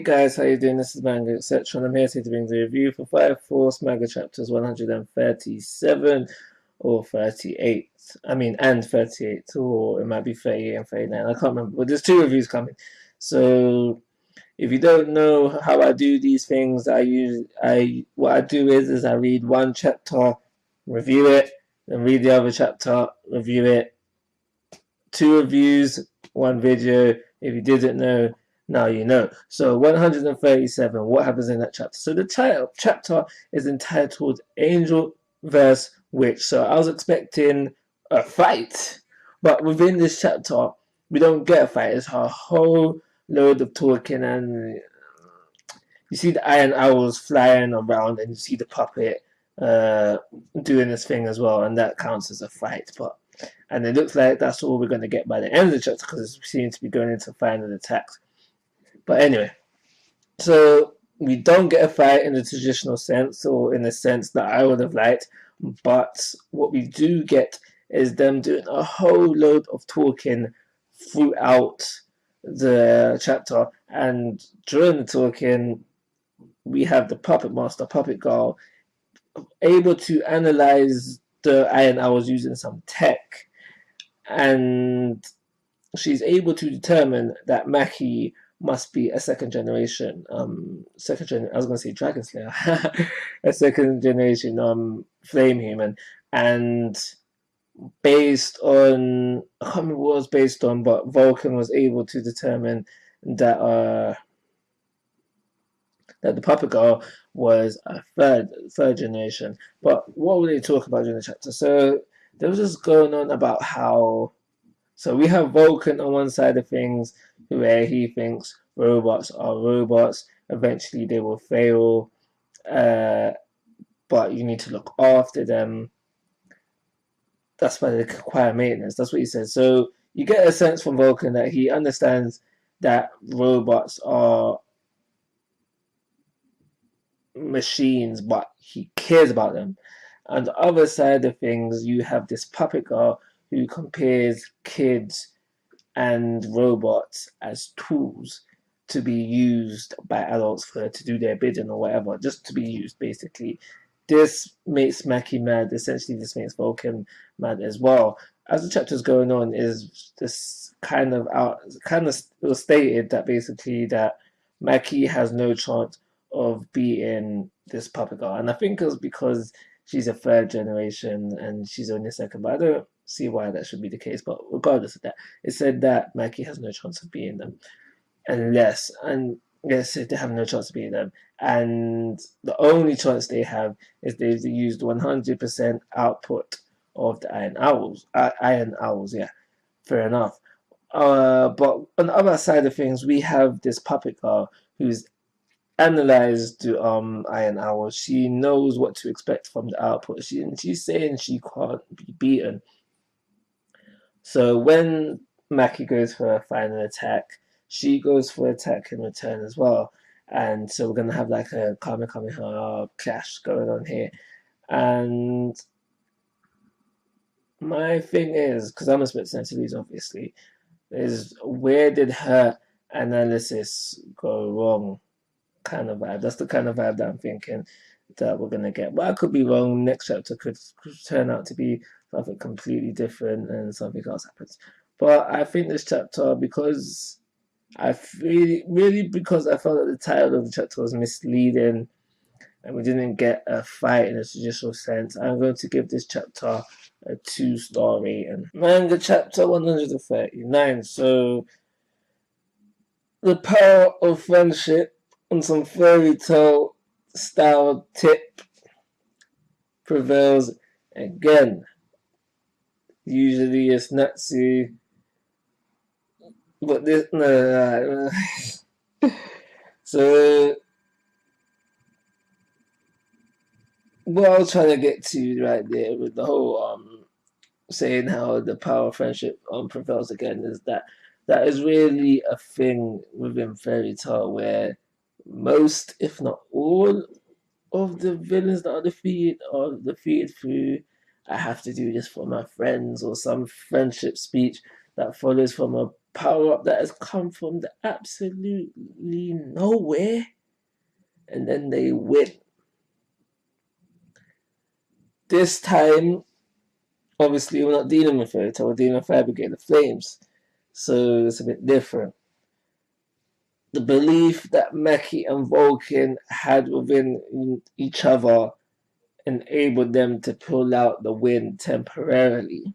Hey guys, how you doing? This is Manga, etc. And I'm here to bring the review for Fire Force Manga chapters 137 or 38. And 38, or it might be 38 and 39. I can't remember, but there's two reviews coming. So if you don't know how I do these things, what I do is I read one chapter, review it, then read the other chapter, review it. Two reviews, one video. If you didn't know, now you know. So 137, what happens in that chapter? So the chapter is entitled Angel vs. Witch. So I was expecting a fight, but within this chapter, we don't get a fight. It's a whole load of talking, and you see the iron owls flying around, and you see the puppet doing this thing as well, and that counts as a fight. And it looks like that's all we're going to get by the end of the chapter, because it seems to be going into final attacks. But anyway, so we don't get a fight in the traditional sense, or in the sense that I would have liked, but what we do get is them doing a whole load of talking throughout the chapter, and during the talking, we have the puppet master, puppet girl, able to analyze the iron owls using some tech, and she's able to determine that Maki must be a second generation, I was gonna say Dragon Slayer, a second generation flame human, and based on, I can't remember what it was based on, but Vulcan was able to determine that that the puppet girl was a third generation. But what were they talking about during the chapter? So there was just going on about how, so we have Vulcan on one side of things, where he thinks robots are robots. Eventually they will fail, but you need to look after them. That's why they require maintenance. That's what he says. So you get a sense from Vulcan that he understands that robots are machines, but he cares about them. On the other side of things, you have this puppet girl who compares kids and robots as tools to be used by adults to do their bidding or whatever, just to be used basically. This makes Maki mad. Essentially, this makes Vulcan mad as well. As the chapter's going on, is this it was stated that basically that Maki has no chance of beating this puppet girl, and I think it was because she's a third generation and she's only a second, but I don't see why that should be the case. But regardless of that, it said that Maki has no chance of beating them yes, they have no chance of beating them, and the only chance they have is they've used 100% output of the iron owls. Yeah, fair enough. But on the other side of things, we have this puppet girl who's analyzed the iron owls. She knows what to expect from the output. She's saying she can't be beaten. So when Maki goes for a final attack, she goes for attack in return as well. And so we're gonna have like a Kamehameha clash going on here. And my thing is, because I'm expecting to lose obviously, is where did her analysis go wrong? Kind of vibe. That's the kind of vibe that I'm thinking that we're gonna get. But I could be wrong. Next chapter could turn out to be something completely different and something else happens. But I think this chapter, because because I felt that the title of the chapter was misleading and we didn't get a fight in a traditional sense, I'm going to give this chapter a 2-star rating. Manga chapter 139. So the power of friendship on some fairy tale style tip prevails again. Usually it's Natsu, but this no. So what I was trying to get to right there with the whole saying how the power of friendship prevails again is that is really a thing within fairy tale, where most, if not all, of the villains that are defeated through I have to do this for my friends, or some friendship speech that follows from a power up that has come from the absolutely nowhere, and then they win. This time, obviously, we're not dealing with Fairytale, we're dealing with Brigade, the Flames, so it's a bit different. The belief that Maki and Vulcan had within each other enabled them to pull out the win temporarily.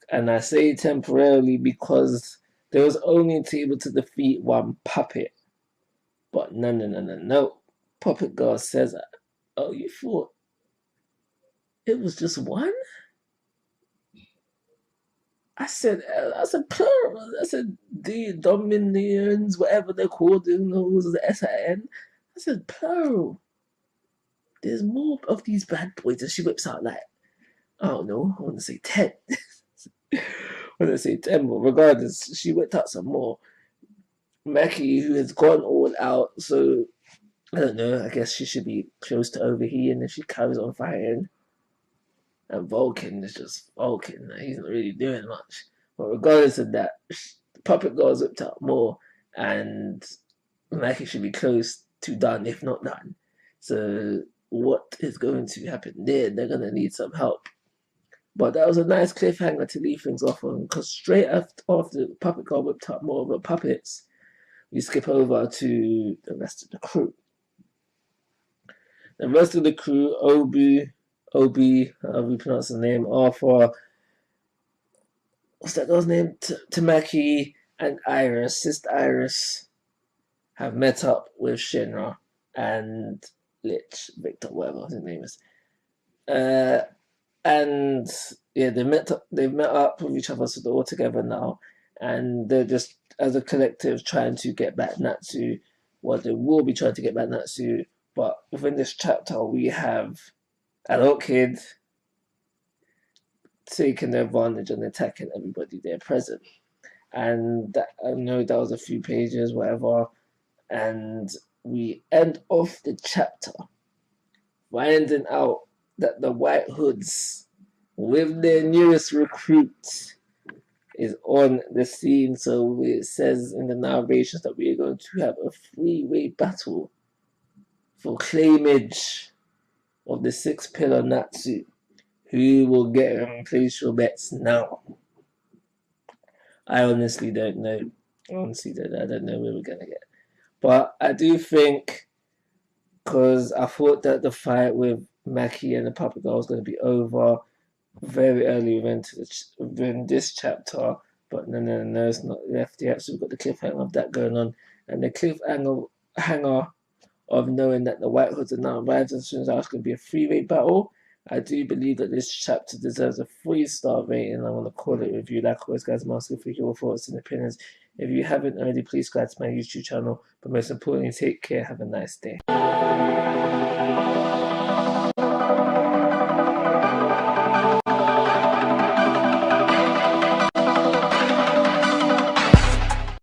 And I say temporarily because they was only able to defeat one puppet. But no. Puppet Girl says, oh, you thought it was just one? I said plural. I said the Dominions, whatever they're called, you know, was the S-I-N. I said plural. There's more of these bad boys. And she whips out like, I don't know, I want to say 10. I want to say 10, but regardless, she whipped out some more. Maki, who has gone all out, so I don't know, I guess she should be close to overheating if she carries on fighting. And Vulcan is just Vulcan, he's not really doing much. But regardless of that, Puppet Girl's whipped out more, and Maki should be close to done, if not done. So what is going to happen there? They're going to need some help. But that was a nice cliffhanger to leave things off on, because straight after Puppet Girl whipped up more of her puppets, we skip over to the rest of the crew. The rest of the crew, Obi, however you pronounce the name, Arthur, what's that girl's name? Tamaki and Iris, Sister Iris, have met up with Shinra and Lich, Victor, whatever his name is. And yeah, they've met up with each other, so they're all together now, and they're just as a collective trying to get back Natsu. Well, they will be trying to get back Natsu, but within this chapter we have adult kid taking advantage and attacking everybody there present. And that, I know that was a few pages, whatever, and we end off the chapter finding out that the White Hoods, with their newest recruit, is on the scene. So it says in the narrations that we are going to have a three-way battle for claimage of the 6 pillar Natsu. Who will get him? Place your bets now. I honestly don't know. I don't know where we're going to get. But I do think, because I thought that the fight with Maki and the Puppet Girl was going to be over very early within this chapter, but no, it's not left yet. So we've got the cliffhanger of that going on, and the cliffhanger of knowing that the White Hoods are now arrived, as soon as it's going to be a 3-way battle. I do believe that this chapter deserves a 3-star rating. I want to call it review. Like always, guys, I'm asking for your thoughts and opinions. If you haven't already, please subscribe to my YouTube channel. But most importantly, take care. Have a nice day.